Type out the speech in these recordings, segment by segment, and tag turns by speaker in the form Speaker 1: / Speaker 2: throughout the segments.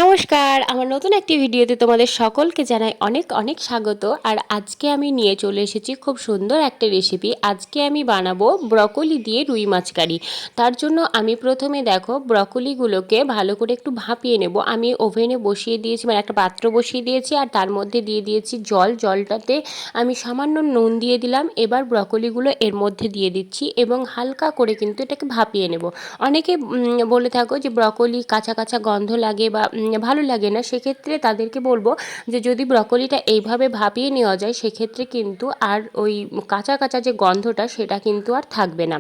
Speaker 1: নমস্কার, আমার নতুন একটি ভিডিওতে তোমাদের সকলকে জানাই অনেক অনেক স্বাগত। আর আজকে আমি নিয়ে চলে এসেছি খুব সুন্দর একটা রেসিপি। আজকে আমি বানাবো ব্রকলি দিয়ে রুই মাছ কারি। তার জন্য আমি প্রথমে দেখো ব্রকলিগুলোকে ভালো করে একটু ভাপিয়ে নেব। আমি ওভেনে বসিয়ে দিয়েছি, মানে একটা পাত্র বসিয়ে দিয়েছি, আর তার মধ্যে দিয়ে দিয়েছি জলটাতে আমি সামান্য নুন দিয়ে দিলাম। এবার ব্রকলিগুলো এর মধ্যে দিয়ে দিচ্ছি এবং হালকা করে কিন্তু এটাকে ভাপিয়ে নেব। অনেকে বলে থাকো যে ব্রকলি কাঁচা কাঁচা গন্ধ লাগে বা ভালো লাগে না, সেক্ষেত্রে তাদেরকে বলবো যে যদি ব্রকলিটা এইভাবে ভাপিয়ে নেওয়া যায় সেক্ষেত্রে কিন্তু আর ওই কাঁচা কাঁচা যে গন্ধটা সেটা কিন্তু আর থাকবে না।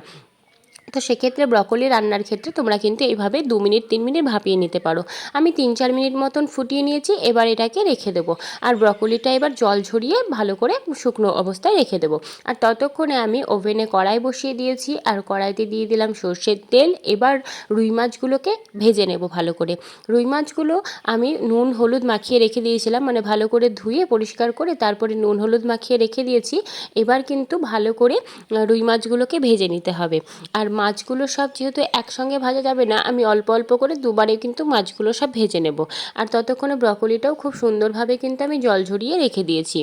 Speaker 1: তো সেক্ষেত্রে ব্রকলি রান্নার ক্ষেত্রে তোমরা কিন্তু এইভাবে 2 মিনিট 3 মিনিট ভাপিয়ে নিতে পারো। আমি 3-4 মিনিট মতন ফুটিয়ে নিয়েছি, এবার এটাকে রেখে দেবো। আর ব্রকলিটা এবার জল ঝরিয়ে ভালো করে শুকনো অবস্থায় রেখে দেবো। আর ততক্ষণে আমি ওভেনে কড়াই বসিয়ে দিয়েছি, আর কড়াইতে দিয়ে দিলাম সর্ষের তেল। এবার রুই মাছগুলোকে ভেজে নেব ভালো করে। রুই মাছগুলো আমি নুন হলুদ মাখিয়ে রেখে দিয়েছিলাম, মানে ভালো করে ধুয়ে পরিষ্কার করে তারপরে নুন হলুদ মাখিয়ে রেখে দিয়েছি। এবার কিন্তু ভালো করে রুই মাছগুলোকে ভেজে নিতে হবে। আর মাছগুলো সব যেহেতু একসঙ্গে ভাজা যাবে না, আমি অল্প অল্প করে দুবারে কিন্তু মাছগুলো সব ভেজে নেব। আর ততক্ষণে ব্রকলিটাও খুব সুন্দরভাবে কিন্তু আমি জল ঝরিয়ে রেখে দিয়েছি।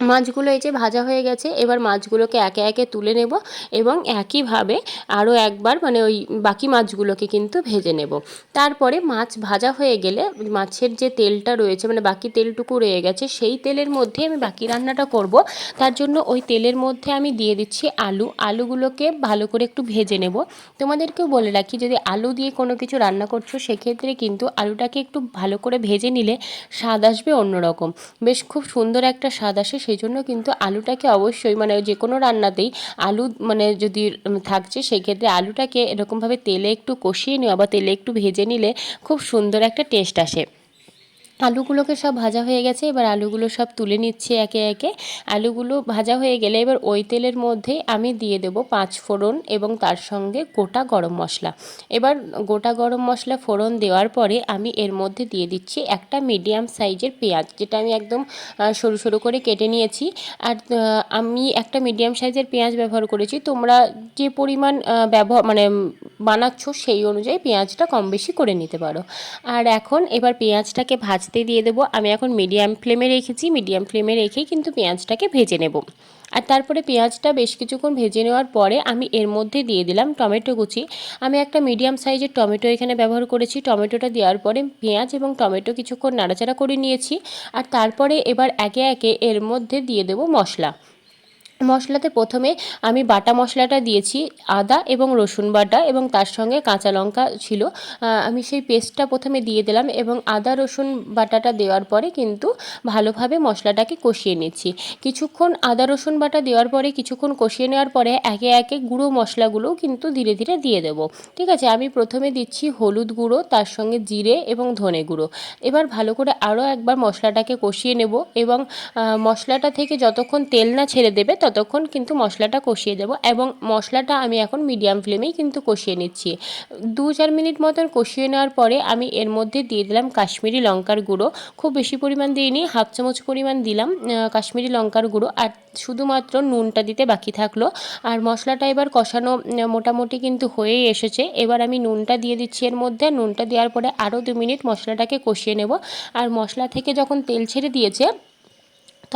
Speaker 1: মাছগুলো এই যে ভাজা হয়ে গেছে, এবার মাছগুলোকে একে একে তুলে নেব এবং একইভাবে আরও একবার মানে ওই বাকি মাছগুলোকে কিন্তু ভেজে নেব। তারপরে মাছ ভাজা হয়ে গেলে মাছের যে তেলটা রয়েছে, মানে বাকি তেলটুকু রয়ে গেছে, সেই তেলের মধ্যে আমি বাকি রান্নাটা করব। তার জন্য ওই তেলের মধ্যে আমি দিয়ে দিচ্ছি আলুগুলোকে ভালো করে একটু ভেজে নেব। তোমাদেরকেও বলে রাখি, যদি আলু দিয়ে কোনো কিছু রান্না করছো সেক্ষেত্রে কিন্তু আলুটাকে একটু ভালো করে ভেজে নিলে স্বাদ আসবে অন্যরকম, বেশ খুব সুন্দর একটা স্বাদ আসে। সেই জন্য কিন্তু আলুটাকে অবশ্যই, মানে যে কোনো রান্নাতেই আলু মানে যদি থাকছে সেক্ষেত্রে আলুটাকে এরকমভাবে তেলে একটু কষিয়ে নেওয়া বা তেলে একটু ভেজে নিলে খুব সুন্দর একটা টেস্ট আসে। আলুগুলোকে সব ভাজা হয়ে গেছে, এবার আলুগুলো সব তুলে নিচ্ছি একে একে। আলুগুলো ভাজা হয়ে গেলে এবার ওই তেলের মধ্যেই আমি দিয়ে দেবো 5 ফোড়ন এবং তার সঙ্গে গোটা গরম মশলা। এবার গোটা গরম মশলা ফোড়ন দেওয়ার পরে আমি এর মধ্যে দিয়ে দিচ্ছি একটা মিডিয়াম সাইজের পেঁয়াজ, যেটা আমি একদম সরু সরু করে কেটে নিয়েছি। আর আমি একটা মিডিয়াম সাইজের পেঁয়াজ ব্যবহার করেছি। তোমরা যে পরিমাণ মানে বানাচ্ছ সেই অনুযায়ী পেঁয়াজটা কম বেশি করে নিতে পারো। আর এখন এবার পেঁয়াজটাকে ভাজতে দিয়ে দেবো। আমি এখন মিডিয়াম ফ্লেমে রেখেছি, মিডিয়াম ফ্লেমে রেখেই কিন্তু পেঁয়াজটাকে ভেজে নেব। আর তারপরে পেঁয়াজটা বেশ কিছুক্ষণ ভেজে নেওয়ার পরে আমি এর মধ্যে দিয়ে দিলাম টমেটো কুচি। আমি একটা মিডিয়াম সাইজের টমেটো এখানে ব্যবহার করেছি। টমেটোটা দেওয়ার পরে পেঁয়াজ এবং টমেটো কিছুক্ষণ নাড়াচাড়া করে নিয়েছি। আর তারপরে এবার একে একে এর মধ্যে দিয়ে দেবো মশলা। মশলাতে প্রথমে আমি বাটা মশলাটা দিয়েছি, আদা এবং রসুন বাটা, এবং তার সঙ্গে কাঁচা লঙ্কা ছিল। আমি সেই পেস্টটা প্রথমে দিয়ে দিলাম এবং আদা রসুন বাটাটা দেওয়ার পরে কিন্তু ভালোভাবে মশলাটাকে কষিয়ে নিচ্ছি। কিছুক্ষণ আদা রসুন বাটা দেওয়ার পরে কিছুক্ষণ কষিয়ে নেওয়ার পরে একে একে গুঁড়ো মশলাগুলোও কিন্তু ধীরে ধীরে দিয়ে দেবো। ঠিক আছে, আমি প্রথমে দিচ্ছি হলুদ গুঁড়ো, তার সঙ্গে জিরে এবং ধনে গুঁড়ো। এবার ভালো করে আরও একবার মশলাটাকে কষিয়ে নেব এবং মশলাটা থেকে যতক্ষণ তেল না ছেড়ে দেবে ততক্ষণ কিন্তু মশলাটা কষিয়ে দেবো। এবং মশলাটা আমি এখন মিডিয়াম ফ্লেমেই কিন্তু কষিয়ে নিচ্ছি। 2-4 মিনিট মতন কষিয়ে নেওয়ার পরে আমি এর মধ্যে দিয়ে দিলাম কাশ্মীরি লঙ্কার গুঁড়ো। খুব বেশি পরিমাণ দিইনি, হাফ চামচ পরিমাণ দিলাম কাশ্মীরি লঙ্কার গুঁড়ো। আর শুধুমাত্র নুনটা দিতে বাকি থাকলো। আর মশলাটা এবার কষানো মোটামুটি কিন্তু হয়েই এসেছে। এবার আমি নুনটা দিয়ে দিচ্ছি এর মধ্যে। নুনটা দেওয়ার পরে আরও 2 মিনিট মশলাটাকে কষিয়ে নেব। আর মশলা থেকে যখন তেল ছেড়ে দিয়েছে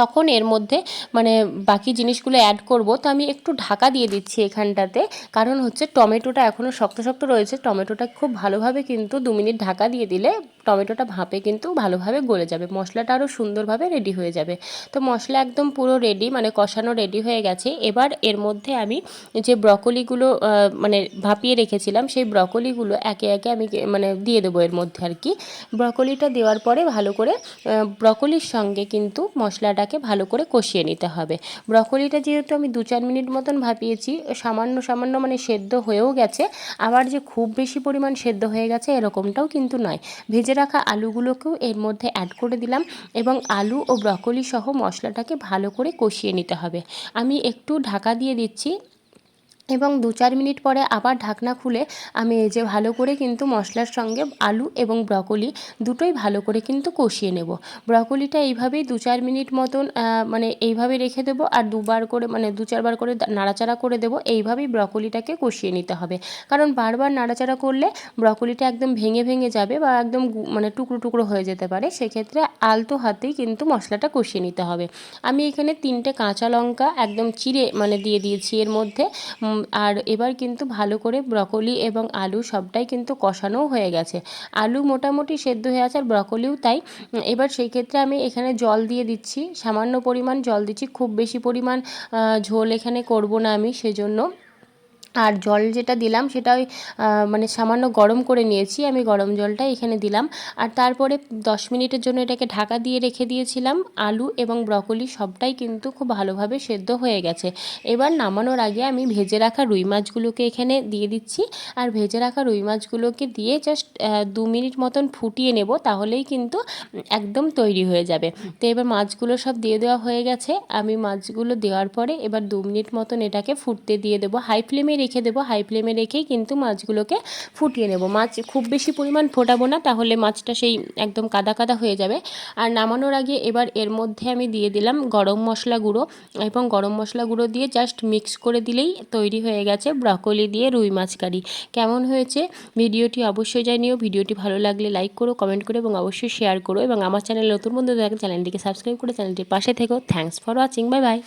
Speaker 1: তখন এর মধ্যে মানে বাকি জিনিসগুলো অ্যাড করব। তো আমি একটু ঢাকা দিয়ে দিচ্ছি এখানটাতে, কারণ হচ্ছে টমেটোটা এখনও শক্ত শক্ত রয়েছে। টমেটোটা খুব ভালোভাবে কিন্তু 2 মিনিট ঢাকা দিয়ে দিলে টমেটোটা ভাপে কিন্তু ভালোভাবে গলে যাবে, মশলাটা আরও সুন্দরভাবে রেডি হয়ে যাবে। তো মশলা একদম পুরো রেডি, মানে কষানো রেডি হয়ে গেছে। এবার এর মধ্যে আমি যে ব্রকলিগুলো মানে ভাপিয়ে রেখেছিলাম সেই ব্রকলিগুলো একে একে আমি মানে দিয়ে দেবো এর মধ্যে আর কি। ব্রকলিটা দেওয়ার পরে ভালো করে ব্রকলির সঙ্গে কিন্তু মশলাটাকে ভালো করে কষিয়ে নিতে হবে। ব্রকলিটা যেহেতু আমি 2-4 মিনিট মতন ভাপিয়েছি, সামান্য সামান্য মানে সেদ্ধ হয়েও গেছে, আবার যে খুব বেশি পরিমাণ সেদ্ধ হয়ে গেছে এরকমটাও কিন্তু নয়। ভেজে রাখা আলুগুলোকেও এর মধ্যে অ্যাড করে দিলাম এবং আলু ও ব্রকলি সহ মশলাটাকে ভালো করে কষিয়ে নিতে হবে। আমি একটু ঢাকা দিয়ে দিচ্ছি। এবং 2-4 মিনিট পরে আবার ঢাকনা খুলে আমি এই যে ভালো করে কিন্তু মশলার সঙ্গে আলু এবং ব্রকলি দুটোই ভালো করে কিন্তু কষিয়ে নেব। ব্রকলিটা এইভাবেই 2-4 মিনিট মতন মানে এইভাবে রেখে দেবো, আর দুবার করে মানে 2-4 বার করে নাড়াচাড়া করে দেবো। এইভাবেই ব্রকলিটাকে কষিয়ে নিতে হবে, কারণ বারবার নাড়াচাড়া করলে ব্রকলিটা একদম ভেঙে ভেঙে যাবে বা একদম মানে টুকরো টুকরো হয়ে যেতে পারে। সেক্ষেত্রে আলতো হাতেই কিন্তু মশলাটা কষিয়ে নিতে হবে। আমি এখানে 3টে কাঁচা লঙ্কা একদম চিড়ে মানে দিয়ে দিয়েছি এর মধ্যে। আর এবার কিন্তু ভালো করে ব্রকলি এবং আলু সবটাই কিন্তু কষানোও হয়ে গেছে। আলু মোটামুটি সেদ্ধ হয়ে আছে, আর ব্রকলিও তাই। এবার সেই ক্ষেত্রে আমি এখানে জল দিয়ে দিচ্ছি, সামান্য পরিমাণ জল দিচ্ছি, খুব বেশি পরিমাণ ঝোল এখানে করব না আমি, সেজন্য। আর জল যেটা দিলাম সেটা ওই মানে সামান্য গরম করে নিয়েছি আমি, গরম জলটা এখানে দিলাম। আর তারপরে 10 মিনিটের জন্য এটাকে ঢাকা দিয়ে রেখে দিয়েছিলাম। আলু এবং ব্রকলি সবটাই কিন্তু খুব ভালোভাবে সেদ্ধ হয়ে গেছে। এবার নামানোর আগে আমি ভেজে রাখা রুই মাছগুলোকে এখানে দিয়ে দিচ্ছি। আর ভেজে রাখা রুই মাছগুলোকে দিয়ে জাস্ট 2 মিনিট মতন ফুটিয়ে নেব, তাহলেই কিন্তু একদম তৈরি হয়ে যাবে। তো এবার মাছগুলো সব দিয়ে দেওয়া হয়ে গেছে। আমি মাছগুলো দেওয়ার পরে এবার 2 মিনিট মতন এটাকে ফুটতে দিয়ে দেবো, হাই ফ্লেমে রেখে দেবো। হাই ফ্লেমে রেখেই কিন্তু মাছগুলোকে ফুটিয়ে নেব। মাছ খুব বেশি পরিমাণ ফোটাবো না, তাহলে মাছটা সেই একদম কাদা কাদা হয়ে যাবে। আর নামানোর আগে এবার এর মধ্যে আমি দিয়ে দিলাম গরম মশলা গুঁড়ো, এবং গরম মশলা গুঁড়ো দিয়ে জাস্ট মিক্স করে দিলেই তৈরি হয়ে গেছে ব্রকলি দিয়ে রুই মাছ কারি। কেমন হয়েছে ভিডিওটি অবশ্যই জানিও। ভিডিওটি ভালো লাগলে লাইক করো, কমেন্ট করো এবং অবশ্যই শেয়ার করো। এবং আমার চ্যানেল নতুন বন্ধু দেখেন, চ্যানেলটিকে সাবস্ক্রাইব করে চ্যানেলটির পাশে থেকো। Thanks for watching, bye bye.